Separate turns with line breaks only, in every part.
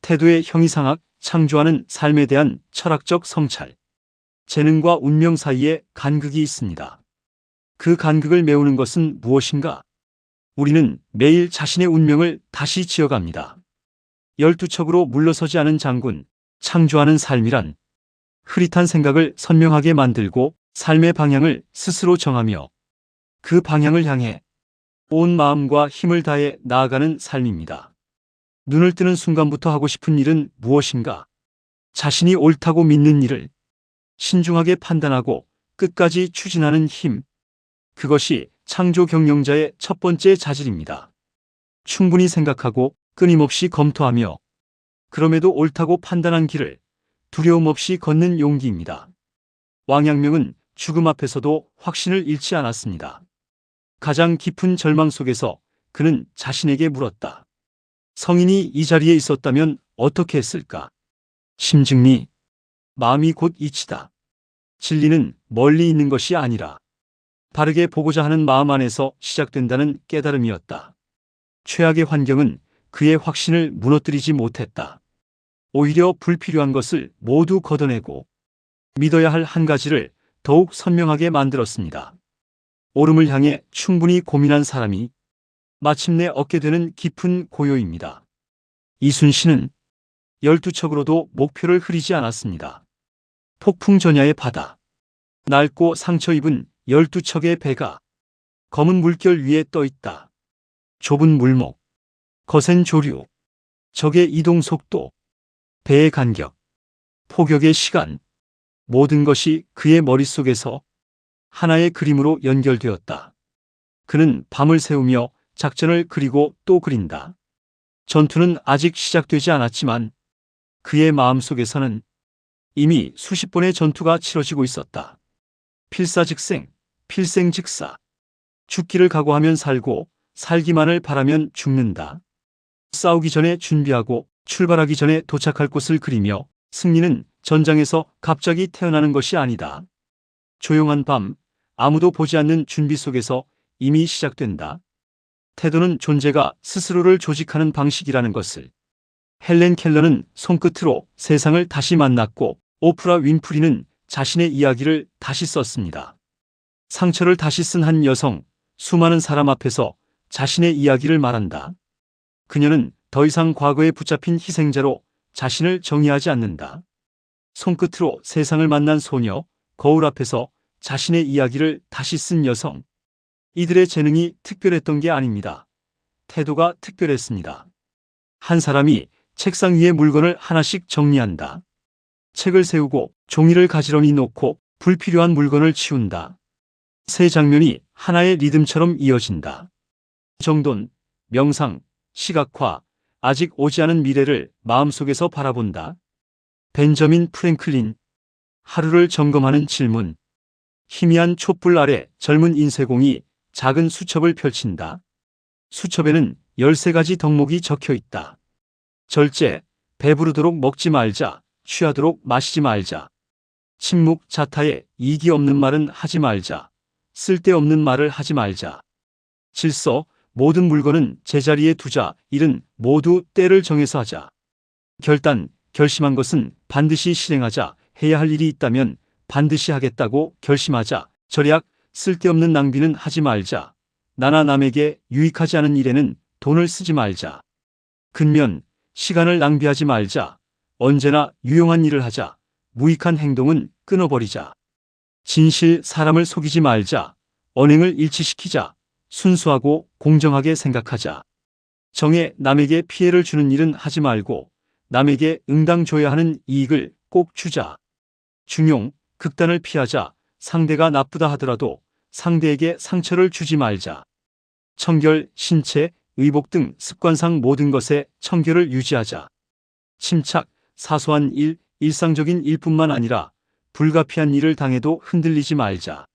태도의 형이상학, 창조하는 삶에 대한 철학적 성찰. 재능과 운명 사이에 간극이 있습니다. 그 간극을 메우는 것은 무엇인가? 우리는 매일 자신의 운명을 다시 지어갑니다. 12척으로 물러서지 않은 장군, 창조하는 삶이란 흐릿한 생각을 선명하게 만들고 삶의 방향을 스스로 정하며 그 방향을 향해 온 마음과 힘을 다해 나아가는 삶입니다. 눈을 뜨는 순간부터 하고 싶은 일은 무엇인가? 자신이 옳다고 믿는 일을 신중하게 판단하고 끝까지 추진하는 힘. 그것이 창조 경영자의 첫 번째 자질입니다. 충분히 생각하고 끊임없이 검토하며 그럼에도 옳다고 판단한 길을 두려움 없이 걷는 용기입니다. 왕양명은 죽음 앞에서도 확신을 잃지 않았습니다. 가장 깊은 절망 속에서 그는 자신에게 물었다. 성인이 이 자리에 있었다면 어떻게 했을까? 심증리, 마음이 곧 이치다. 진리는 멀리 있는 것이 아니라 바르게 보고자 하는 마음 안에서 시작된다는 깨달음이었다. 최악의 환경은 그의 확신을 무너뜨리지 못했다. 오히려 불필요한 것을 모두 걷어내고 믿어야 할 한 가지를 더욱 선명하게 만들었습니다. 옳음을 향해 충분히 고민한 사람이 마침내 얻게 되는 깊은 고요입니다. 이순신은 12척으로도 목표를 흐리지 않았습니다. 폭풍전야의 바다, 낡고 상처 입은 12척의 배가 검은 물결 위에 떠 있다. 좁은 물목, 거센 조류, 적의 이동 속도, 배의 간격, 포격의 시간, 모든 것이 그의 머릿속에서 하나의 그림으로 연결되었다. 그는 밤을 새우며 작전을 그리고 또 그린다. 전투는 아직 시작되지 않았지만 그의 마음속에서는 이미 수십 번의 전투가 치러지고 있었다. 필사즉생, 필생즉사. 죽기를 각오하면 살고 살기만을 바라면 죽는다. 싸우기 전에 준비하고 출발하기 전에 도착할 곳을 그리며 승리는 전장에서 갑자기 태어나는 것이 아니다. 조용한 밤, 아무도 보지 않는 준비 속에서 이미 시작된다. 태도는 존재가 스스로를 조직하는 방식이라는 것을 헬렌 켈러는 손끝으로 세상을 다시 만났고 오프라 윈프리는 자신의 이야기를 다시 썼습니다. 상처를 다시 쓴 한 여성, 수많은 사람 앞에서 자신의 이야기를 말한다. 그녀는 더 이상 과거에 붙잡힌 희생자로 자신을 정의하지 않는다. 손끝으로 세상을 만난 소녀, 거울 앞에서 자신의 이야기를 다시 쓴 여성. 이들의 재능이 특별했던 게 아닙니다. 태도가 특별했습니다. 한 사람이 책상 위에 물건을 하나씩 정리한다. 책을 세우고 종이를 가지런히 놓고 불필요한 물건을 치운다. 세 장면이 하나의 리듬처럼 이어진다. 정돈, 명상, 시각화, 아직 오지 않은 미래를 마음속에서 바라본다. 벤저민 프랭클린, 하루를 점검하는 질문. 희미한 촛불 아래 젊은 인쇄공이 작은 수첩을 펼친다. 수첩에는 13가지 덕목이 적혀 있다. 절제, 배부르도록 먹지 말자, 취하도록 마시지 말자. 침묵, 자타에 이기 없는 말은 하지 말자. 쓸데없는 말을 하지 말자. 질서, 모든 물건은 제자리에 두자. 일은 모두 때를 정해서 하자. 결단, 결심한 것은 반드시 실행하자. 해야 할 일이 있다면 반드시 하겠다고 결심하자. 절약, 쓸데없는 낭비는 하지 말자. 나나 남에게 유익하지 않은 일에는 돈을 쓰지 말자. 근면, 시간을 낭비하지 말자. 언제나 유용한 일을 하자. 무익한 행동은 끊어버리자. 진실, 사람을 속이지 말자. 언행을 일치시키자. 순수하고 공정하게 생각하자. 정해, 남에게 피해를 주는 일은 하지 말고 남에게 응당 줘야 하는 이익을 꼭 주자. 중용, 극단을 피하자. 상대가 나쁘다 하더라도 상대에게 상처를 주지 말자. 청결, 신체, 의복 등 습관상 모든 것에 청결을 유지하자. 침착, 사소한 일, 일상적인 일뿐만 아니라 불가피한 일을 당해도 흔들리지 말자.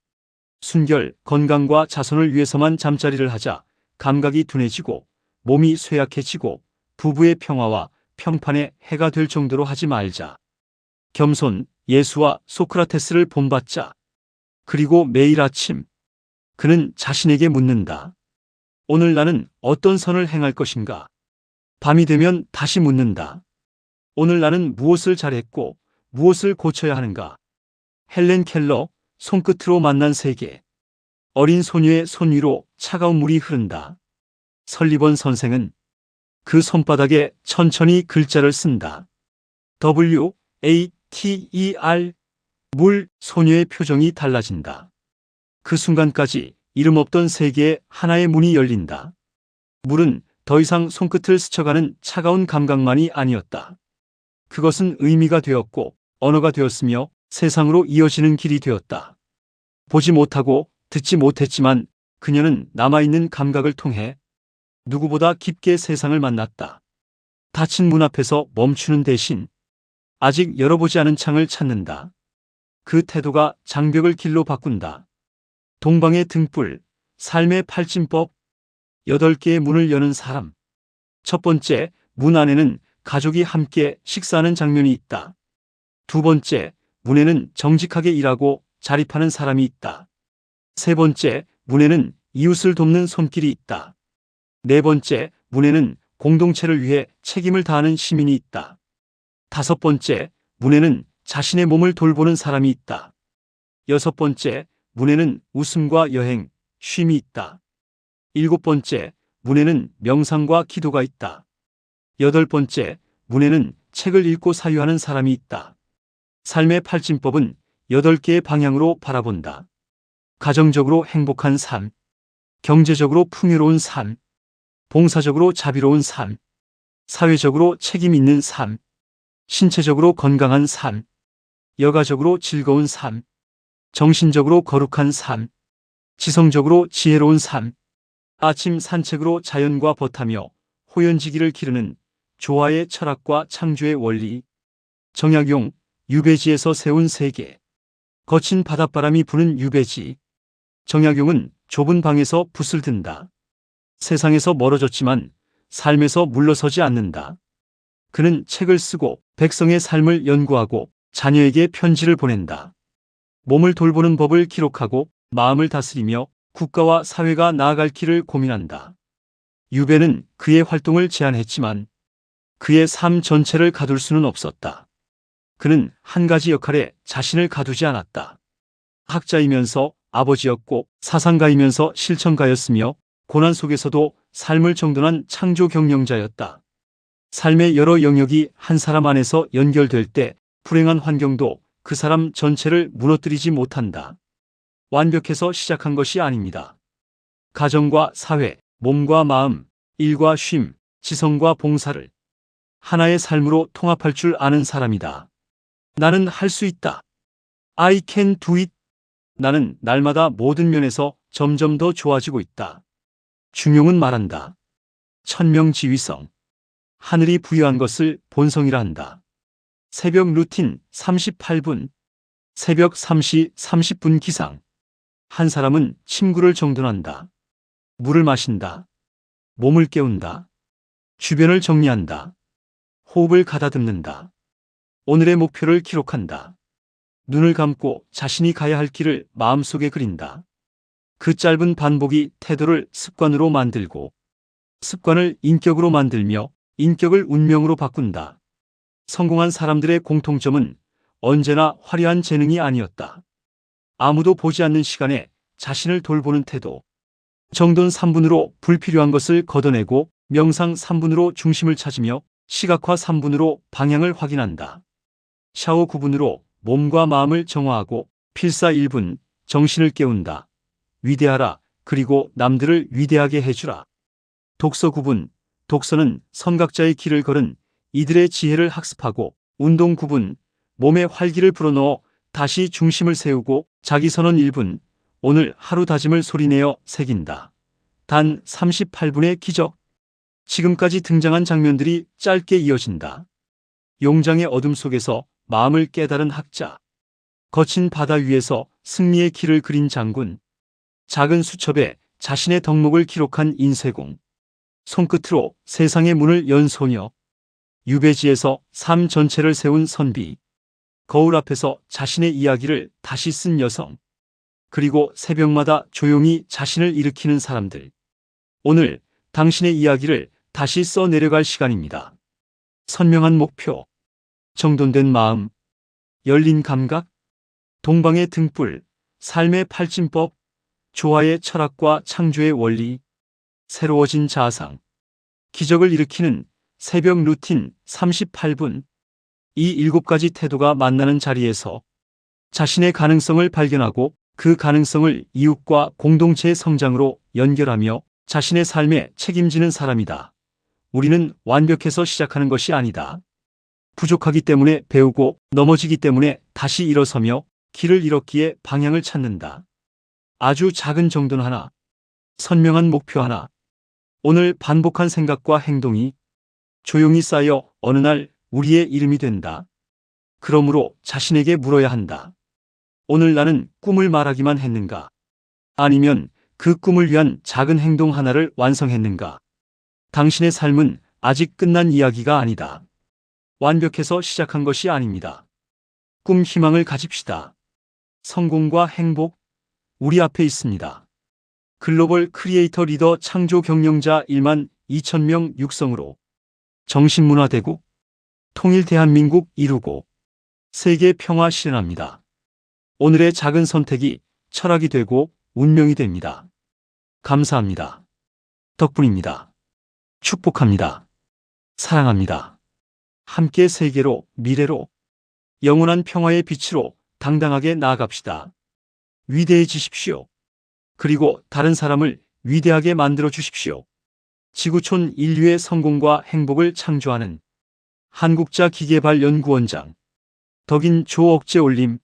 순결, 건강과 자손을 위해서만 잠자리를 하자. 감각이 둔해지고 몸이 쇠약해지고 부부의 평화와 평판에 해가 될 정도로 하지 말자. 겸손, 예수와 소크라테스를 본받자. 그리고 매일 아침 그는 자신에게 묻는다. 오늘 나는 어떤 선을 행할 것인가? 밤이 되면 다시 묻는다. 오늘 나는 무엇을 잘했고 무엇을 고쳐야 하는가? 헬렌 켈러, 손끝으로 만난 세계. 어린 소녀의 손 위로 차가운 물이 흐른다. 설리번 선생은 그 손바닥에 천천히 글자를 쓴다. WATER. 물. 소녀의 표정이 달라진다. 그 순간까지 이름 없던 세계에 하나의 문이 열린다. 물은 더 이상 손끝을 스쳐가는 차가운 감각만이 아니었다. 그것은 의미가 되었고 언어가 되었으며 세상으로 이어지는 길이 되었다. 보지 못하고 듣지 못했지만 그녀는 남아있는 감각을 통해 누구보다 깊게 세상을 만났다. 닫힌 문 앞에서 멈추는 대신 아직 열어보지 않은 창을 찾는다. 그 태도가 장벽을 길로 바꾼다. 동방의 등불, 삶의 팔진법. 8개의 문을 여는 사람. 첫 번째, 문 안에는 가족이 함께 식사하는 장면이 있다. 두 번째, 문에는 정직하게 일하고 자립하는 사람이 있다. 세 번째, 문에는 이웃을 돕는 손길이 있다. 네 번째, 문에는 공동체를 위해 책임을 다하는 시민이 있다. 다섯 번째, 문에는 자신의 몸을 돌보는 사람이 있다. 여섯 번째, 문에는 웃음과 여행, 쉼이 있다. 일곱 번째, 문에는 명상과 기도가 있다. 여덟 번째, 문에는 책을 읽고 사유하는 사람이 있다. 삶의 팔진법은 8개의 방향으로 바라본다. 가정적으로 행복한 삶, 경제적으로 풍요로운 삶, 봉사적으로 자비로운 삶, 사회적으로 책임 있는 삶, 신체적으로 건강한 삶, 여가적으로 즐거운 삶, 정신적으로 거룩한 삶, 지성적으로 지혜로운 삶. 아침 산책으로 자연과 벗하며 호연지기를 기르는 조화의 철학과 창조의 원리. 정약용, 유배지에서 세운 세계. 거친 바닷바람이 부는 유배지. 정약용은 좁은 방에서 붓을 든다. 세상에서 멀어졌지만 삶에서 물러서지 않는다. 그는 책을 쓰고 백성의 삶을 연구하고 자녀에게 편지를 보낸다. 몸을 돌보는 법을 기록하고 마음을 다스리며 국가와 사회가 나아갈 길을 고민한다. 유배는 그의 활동을 제한했지만 그의 삶 전체를 가둘 수는 없었다. 그는 한 가지 역할에 자신을 가두지 않았다. 학자이면서 아버지였고 사상가이면서 실천가였으며 고난 속에서도 삶을 정돈한 창조 경영자였다. 삶의 여러 영역이 한 사람 안에서 연결될 때 불행한 환경도 그 사람 전체를 무너뜨리지 못한다. 완벽해서 시작한 것이 아닙니다. 가정과 사회, 몸과 마음, 일과 쉼, 지성과 봉사를 하나의 삶으로 통합할 줄 아는 사람이다. 나는 할 수 있다. I can do it. 나는 날마다 모든 면에서 점점 더 좋아지고 있다. 중용은 말한다. 천명지휘성. 하늘이 부여한 것을 본성이라 한다. 새벽 루틴 38분. 새벽 3시 30분 기상. 한 사람은 침구를 정돈한다. 물을 마신다. 몸을 깨운다. 주변을 정리한다. 호흡을 가다듬는다. 오늘의 목표를 기록한다. 눈을 감고 자신이 가야 할 길을 마음속에 그린다. 그 짧은 반복이 태도를 습관으로 만들고 습관을 인격으로 만들며 인격을 운명으로 바꾼다. 성공한 사람들의 공통점은 언제나 화려한 재능이 아니었다. 아무도 보지 않는 시간에 자신을 돌보는 태도. 정돈 3분으로 불필요한 것을 걷어내고 명상 3분으로 중심을 찾으며 시각화 3분으로 방향을 확인한다. 샤워 9분으로 몸과 마음을 정화하고 필사 1분 정신을 깨운다. 위대하라. 그리고 남들을 위대하게 해주라. 독서 9분. 독서는 선각자의 길을 걸은 이들의 지혜를 학습하고 운동 9분. 몸에 활기를 불어넣어 다시 중심을 세우고 자기선언 1분. 오늘 하루 다짐을 소리내어 새긴다. 단 38분의 기적. 지금까지 등장한 장면들이 짧게 이어진다. 용장의 어둠 속에서 마음을 깨달은 학자. 거친 바다 위에서 승리의 길을 그린 장군. 작은 수첩에 자신의 덕목을 기록한 인쇄공. 손끝으로 세상의 문을 연 소녀. 유배지에서 삶 전체를 세운 선비. 거울 앞에서 자신의 이야기를 다시 쓴 여성. 그리고 새벽마다 조용히 자신을 일으키는 사람들. 오늘 당신의 이야기를 다시 써 내려갈 시간입니다. 선명한 목표. 정돈된 마음, 열린 감각, 동방의 등불, 삶의 팔진법, 조화의 철학과 창조의 원리, 새로워진 자아상, 기적을 일으키는 새벽 루틴 38분. 이 7가지 태도가 만나는 자리에서 자신의 가능성을 발견하고 그 가능성을 이웃과 공동체의 성장으로 연결하며 자신의 삶에 책임지는 사람이다. 우리는 완벽해서 시작하는 것이 아니다. 부족하기 때문에 배우고 넘어지기 때문에 다시 일어서며 길을 잃었기에 방향을 찾는다. 아주 작은 정돈 하나, 선명한 목표 하나, 오늘 반복한 생각과 행동이 조용히 쌓여 어느 날 우리의 이름이 된다. 그러므로 자신에게 물어야 한다. 오늘 나는 꿈을 말하기만 했는가? 아니면 그 꿈을 위한 작은 행동 하나를 완성했는가? 당신의 삶은 아직 끝난 이야기가 아니다. 완벽해서 시작한 것이 아닙니다. 꿈 희망을 가집시다. 성공과 행복, 우리 앞에 있습니다. 글로벌 크리에이터 리더 창조 경영자 1만 2천 육성으로 정신문화대국, 통일 대한민국 이루고 세계 평화 실현합니다. 오늘의 작은 선택이 철학이 되고 운명이 됩니다. 감사합니다. 덕분입니다. 축복합니다. 사랑합니다. 함께 세계로, 미래로, 영원한 평화의 빛으로 당당하게 나아갑시다. 위대해지십시오. 그리고 다른 사람을 위대하게 만들어 주십시오. 지구촌 인류의 성공과 행복을 창조하는 한국자 기계발 연구원장 덕인 조 억제 올림